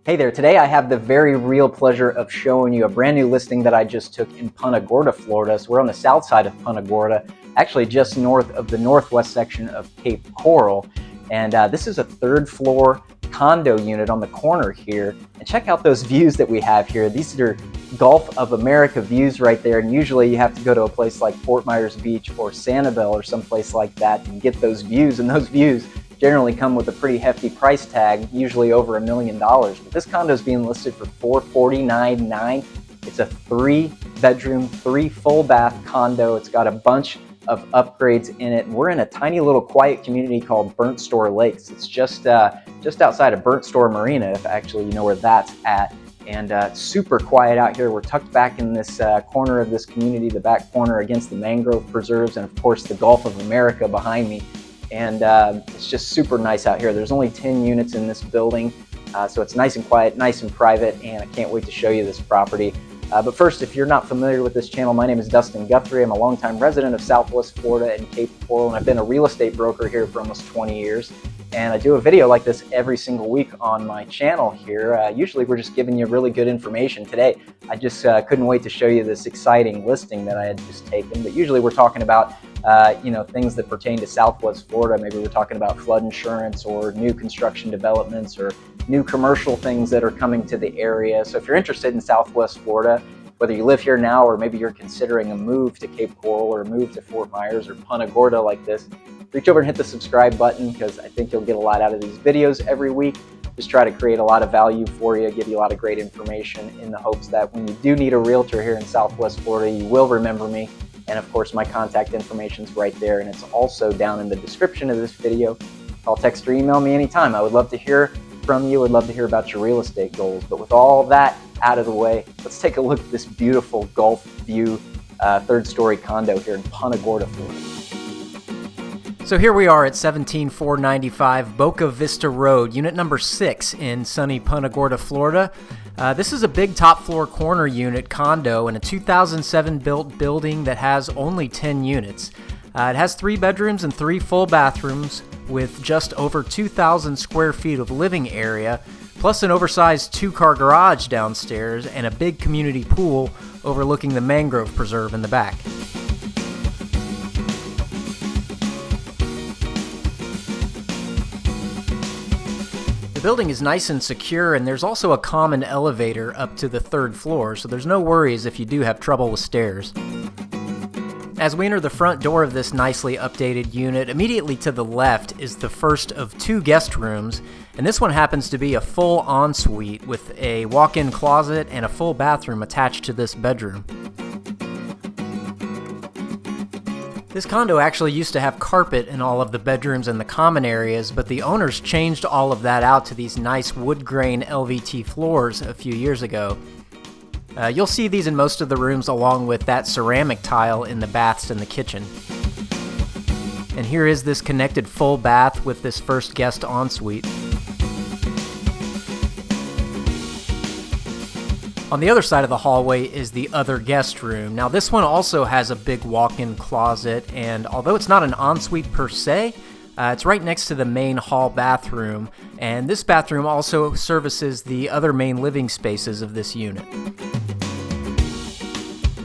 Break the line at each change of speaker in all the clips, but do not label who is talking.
Hey there, today I have the very real pleasure of showing you a brand new listing that I just took in Punta Gorda, Florida. So we're on the south side of Punta Gorda, actually just north of the northwest section of Cape Coral. And this is a third floor condo unit on the corner here. And check out those views that we have here. These are Gulf of America views right there. And usually you have to go to a place like Fort Myers Beach or Sanibel or someplace like that to get those views. And those views generally come with a pretty hefty price tag, usually over $1 million. But this condo is being listed for $449,900. It's a 3-bedroom, 3 full bath condo. It's got a bunch of upgrades in it. And we're in a tiny little quiet community called Burnt Store Lakes. It's just outside of Burnt Store Marina, if actually you know where that's at. And super quiet out here. We're tucked back in this corner of this community, the back corner against the mangrove preserves, and of course the Gulf of America behind me. And it's just super nice out here. There's only 10 units in this building, so it's nice and quiet, nice and private, and I can't wait to show you this property. But first, if you're not familiar with this channel, my name is Dustin Guthrie. I'm a longtime resident of Southwest Florida and Cape Coral, and I've been a real estate broker here for almost 20 years. And I do a video like this every single week on my channel here. Usually we're just giving you really good information. Today, I just couldn't wait to show you this exciting listing that I had just taken. But usually we're talking about things that pertain to Southwest Florida. Maybe we're talking about flood insurance or new construction developments or new commercial things that are coming to the area. So if you're interested in Southwest Florida, whether you live here now or maybe you're considering a move to Cape Coral or a move to Fort Myers or Punta Gorda like this, reach over and hit the subscribe button because I think you'll get a lot out of these videos every week. Just try to create a lot of value for you, give you a lot of great information in the hopes that when you do need a realtor here in Southwest Florida, you will remember me. And of course, my contact information is right there, and it's also down in the description of this video. Call, text, or email me anytime. I would love to hear from you. Would love to hear about your real estate goals. But with all that out of the way, let's take a look at this beautiful Gulf view third-story condo here in Punta Gorda, Florida.
So here we are at 17495 Boca Vista Road, unit number 6 in sunny Punta Gorda, Florida. This is a big top floor corner unit condo in a 2007 built building that has only 10 units. It has 3 bedrooms and 3 full bathrooms with just over 2,000 square feet of living area, plus an oversized 2-car garage downstairs and a big community pool overlooking the mangrove preserve in the back. The building is nice and secure, and there's also a common elevator up to the 3rd floor, so there's no worries if you do have trouble with stairs. As we enter the front door of this nicely updated unit, immediately to the left is the first of 2 guest rooms, and this one happens to be a full ensuite with a walk-in closet and a full bathroom attached to this bedroom. This condo actually used to have carpet in all of the bedrooms and the common areas, but the owners changed all of that out to these nice wood grain LVT floors a few years ago. You'll see these in most of the rooms along with that ceramic tile in the baths and the kitchen. And here is this connected full bath with this first guest ensuite. On the other side of the hallway is the other guest room. Now this one also has a big walk-in closet, and although it's not an ensuite per se, it's right next to the main hall bathroom, and this bathroom also services the other main living spaces of this unit.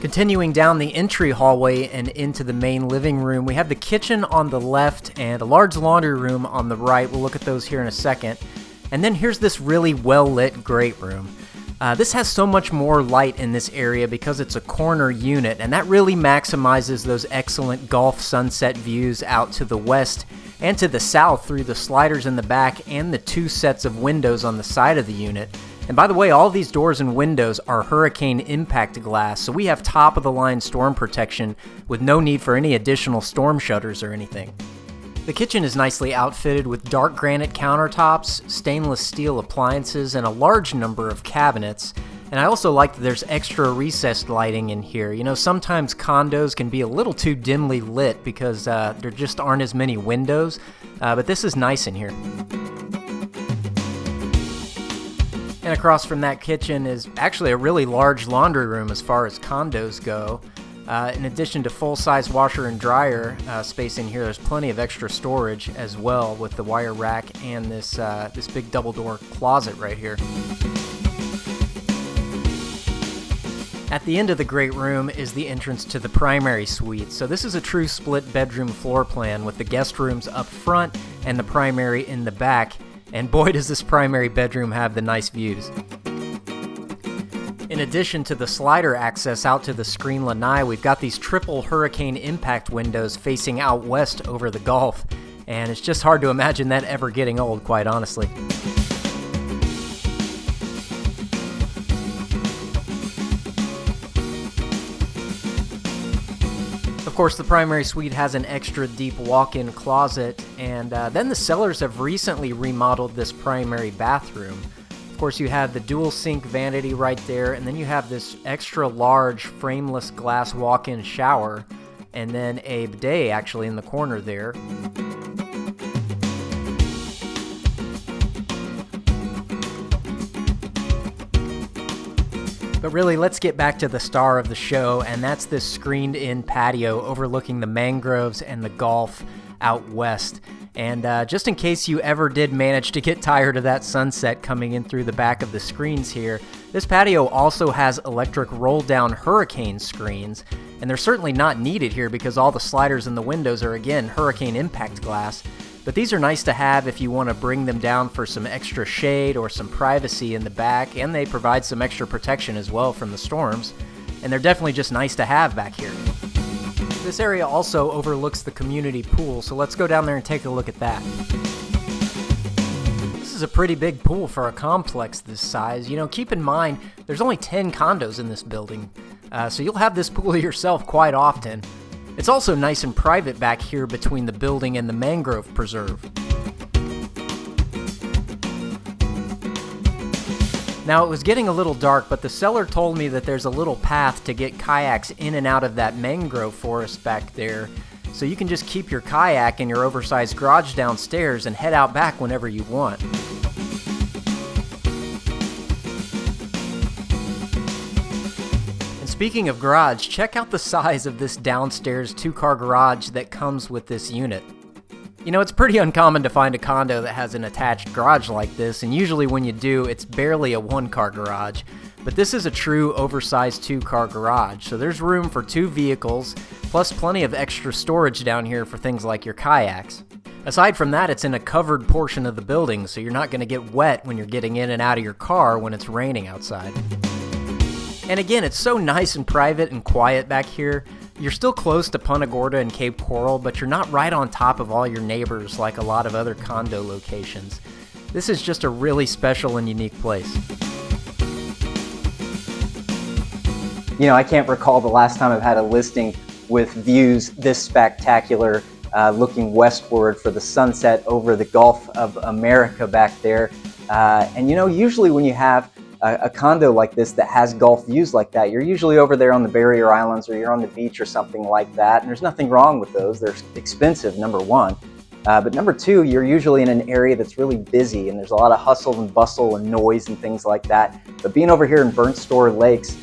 Continuing down the entry hallway and into the main living room, we have the kitchen on the left and a large laundry room on the right. We'll look at those here in a second. And then here's this really well-lit great room. This has so much more light in this area because it's a corner unit, and that really maximizes those excellent Gulf sunset views out to the west and to the south through the sliders in the back and the 2 sets of windows on the side of the unit. And by the way, all these doors and windows are hurricane impact glass, so we have top-of-the-line storm protection with no need for any additional storm shutters or anything. The kitchen is nicely outfitted with dark granite countertops, stainless steel appliances, and a large number of cabinets. And I also like that there's extra recessed lighting in here. You know, sometimes condos can be a little too dimly lit because there just aren't as many windows, but this is nice in here. And across from that kitchen is actually a really large laundry room as far as condos go. In addition to full-size washer and dryer space in here, there's plenty of extra storage as well with the wire rack and this big double-door closet right here. At the end of the great room is the entrance to the primary suite. So this is a true split bedroom floor plan with the guest rooms up front and the primary in the back. And boy, does this primary bedroom have the nice views. In addition to the slider access out to the screen lanai, we've got these triple hurricane impact windows facing out west over the Gulf. And it's just hard to imagine that ever getting old, quite honestly. Of course, the primary suite has an extra deep walk-in closet, and then the sellers have recently remodeled this primary bathroom. Of course, you have the dual sink vanity right there, and then you have this extra large frameless glass walk-in shower, and then a bidet actually in the corner there. But really, let's get back to the star of the show, and that's this screened-in patio overlooking the mangroves and the Gulf out west. And just in case you ever did manage to get tired of that sunset coming in through the back of the screens here, this patio also has electric roll-down hurricane screens, and they're certainly not needed here because all the sliders in the windows are, again, hurricane impact glass. But these are nice to have if you want to bring them down for some extra shade or some privacy in the back, and they provide some extra protection as well from the storms, and they're definitely just nice to have back here. This area also overlooks the community pool, so let's go down there and take a look at that. This is a pretty big pool for a complex this size. You know, keep in mind, there's only 10 condos in this building, so you'll have this pool to yourself quite often. It's also nice and private back here between the building and the mangrove preserve. Now, it was getting a little dark, but the seller told me that there's a little path to get kayaks in and out of that mangrove forest back there, so you can just keep your kayak in your oversized garage downstairs and head out back whenever you want. Speaking of garage, check out the size of this downstairs 2-car garage that comes with this unit. You know, it's pretty uncommon to find a condo that has an attached garage like this, and usually when you do, it's barely a 1-car garage. But this is a true oversized 2-car garage, so there's room for 2 vehicles, plus plenty of extra storage down here for things like your kayaks. Aside from that, it's in a covered portion of the building, so you're not going to get wet when you're getting in and out of your car when it's raining outside. And again, it's so nice and private and quiet back here. You're still close to Punta Gorda and Cape Coral, but you're not right on top of all your neighbors like a lot of other condo locations. This is just a really special and unique place.
You know, I can't recall the last time I've had a listing with views this spectacular, looking westward for the sunset over the Gulf of America back there. And you know, usually when you have a condo like this that has Gulf views like that, you're usually over there on the barrier islands or you're on the beach or something like that, and there's nothing wrong with those. They're expensive, number one. But number two, you're usually in an area that's really busy and there's a lot of hustle and bustle and noise and things like that. But being over here in Burnt Store Lakes,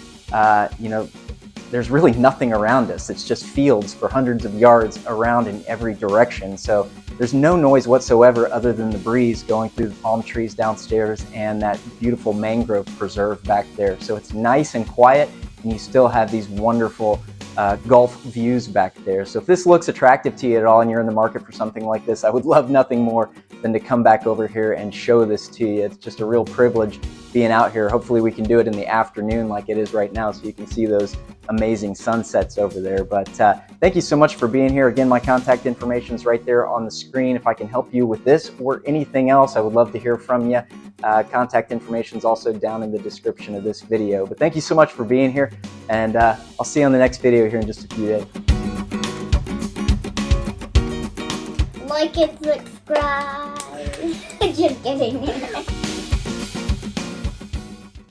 you know, there's really nothing around us. It's just fields for hundreds of yards around in every direction. So there's no noise whatsoever other than the breeze going through the palm trees downstairs and that beautiful mangrove preserve back there. So it's nice and quiet, and you still have these wonderful Gulf views back there. So if this looks attractive to you at all and you're in the market for something like this, I would love nothing more than to come back over here and show this to you. It's just a real privilege being out here. Hopefully we can do it in the afternoon like it is right now so you can see those amazing sunsets over there. But thank you so much for being here. Again, my contact information is right there on the screen. If I can help you with this or anything else, I would love to hear from you. Contact information is also down in the description of this video. But thank you so much for being here, and I'll see you on the next video here in just a few days.
Like and subscribe. Just kidding.